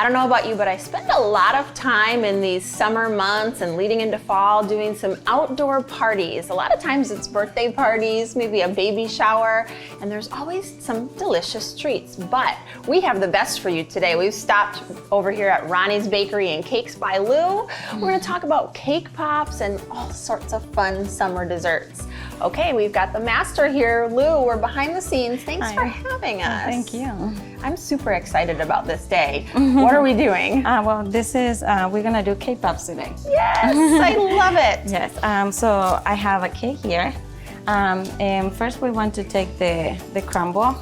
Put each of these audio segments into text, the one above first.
I don't know about you, but I spend a lot of time in these summer months and leading into fall doing some outdoor parties. A lot of times it's birthday parties, maybe a baby shower, and there's always some delicious treats. But we have the best for you today. We've stopped over here at Ronnies Bakery and Cakes by Lou. We're gonna talk about cake pops and all sorts of fun summer desserts. Okay, we've got the master here. Lou, we're behind the scenes. Thanks for having us. Thank you. I'm super excited about this day. What are we doing? Well, this is, we're gonna do cake pops today. Yes, I love it. Yes, so I have a cake here. And first we want to take the crumble,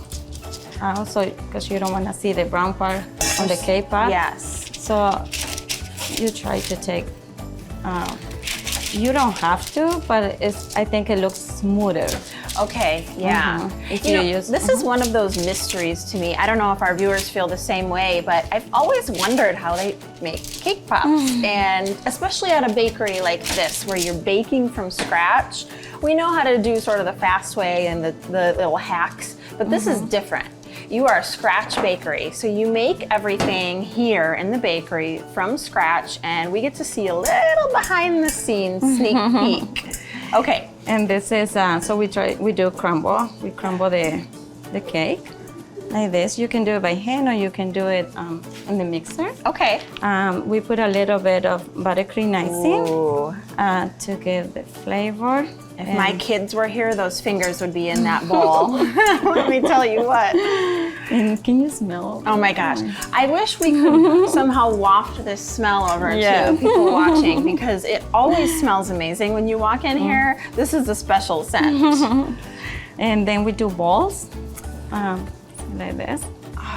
so because you don't wanna see the brown part on the cake pop. Yes. So you try to take, you don't have to, but I think it looks smoother. Okay, yeah. This is one of those mysteries to me. I don't know if our viewers feel the same way, but I've always wondered how they make cake pops. And especially at a bakery like this, where you're baking from scratch, we know how to do sort of the fast way and the little hacks, but this is different. You are a scratch bakery, so you make everything here in the bakery from scratch, and we get to see a little behind the scenes sneak peek. Okay. And this is, so we do crumble. We crumble the cake like this. You can do it by hand or you can do it in the mixer. Okay. We put a little bit of buttercream icing to give the flavor. If my kids were here, those fingers would be in that bowl. Let me tell you what. And can you smell? Oh my gosh. I wish we could somehow waft this smell over to people watching, because it always smells amazing when you walk in here. This is a special scent. And then we do balls like this.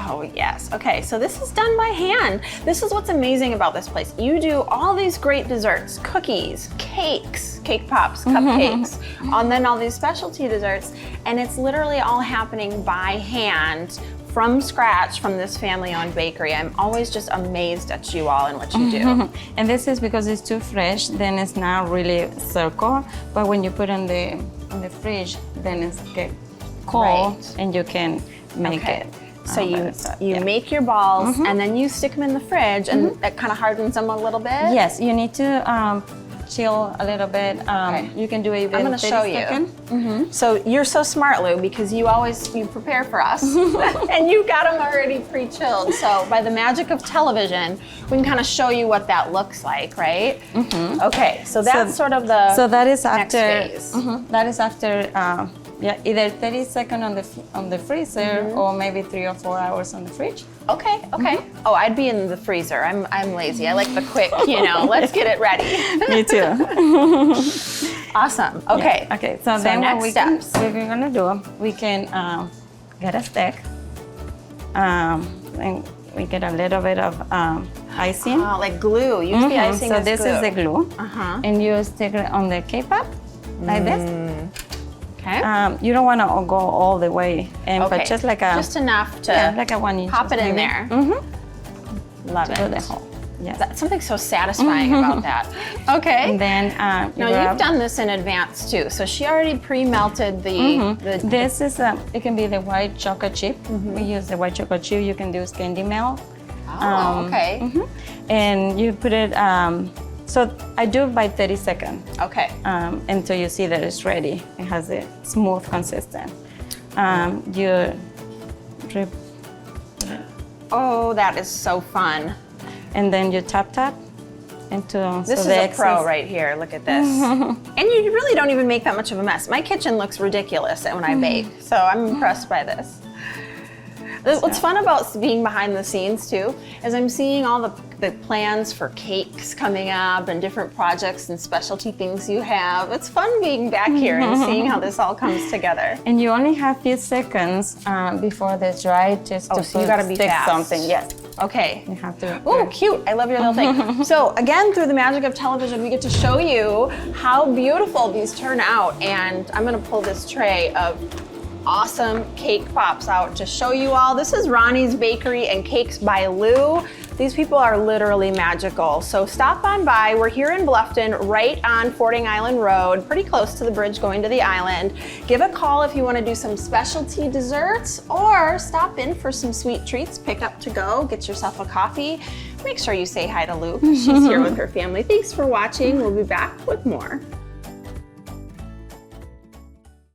Oh yes, okay, so this is done by hand. This is what's amazing about this place. You do all these great desserts, cookies, cakes, cake pops, cupcakes, and then all these specialty desserts, and it's literally all happening by hand from scratch from this family-owned bakery. I'm always just amazed at you all and what you do. And this is because it's too fresh, then it's not really circle, but when you put it in the fridge, then it's get cold and you can make it. So you make your balls and then you stick them in the fridge and that kind of hardens them a little bit? Yes, you need to chill a little bit. You can do it even I'm going to show you. So you're so smart, Lou, because you prepare for us and you got them already pre-chilled. So by the magic of television, we can kind of show you what that looks like, right? Okay, so that's sort of the that is after, next phase. That is after either 30 seconds on the freezer or maybe 3 or 4 hours on the fridge. Okay, okay. Oh, I'd be in the freezer. I'm lazy. I like the quick, let's get it ready. Me too. Awesome. Okay. Yeah. Okay, so then next steps. What we're gonna do, we can get a stick and we get a little bit of icing. Oh, like glue. Use the icing so as this glue. is the glue. And you stick it on the cake pop like this. Okay. You don't want to go all the way, but just like just enough to like a 1 inch. Pop it in there. Love it. Do the whole. Yes. That's something so satisfying about that. Okay. And then now you've done this in advance too. So she already pre-melted the. This is it can be the white chocolate chip. We use the white chocolate chip. You can do candy melt. Oh, okay. And you put it. So I do it by 30 seconds. Okay. Until you see that it's ready. It has a smooth consistent. You drip. Oh, that is so fun. And then you tap into. This is a pro right here. Look at this. And you really don't even make that much of a mess. My kitchen looks ridiculous when I bake, so I'm impressed by this. What's fun about being behind the scenes too is I'm seeing all the plans for cakes coming up and different projects and specialty things you have. It's fun being back here and seeing how this all comes together. And you only have a few seconds before it's dry just to so you gotta be fast. Something. Yes. Okay. You have to. Oh, cute. I love your little thing. So again, through the magic of television, we get to show you how beautiful these turn out. And I'm gonna pull this tray of awesome cake pops out to show you all. This is Ronnie's Bakery and Cakes by Lou. These people are literally magical. So stop on by. We're here in Bluffton, right on Fording Island Road, pretty close to the bridge going to the island. Give a call if you want to do some specialty desserts or stop in for some sweet treats, pick up to go, get yourself a coffee. Make sure you say hi to Lou. She's here with her family. Thanks for watching. We'll be back with more.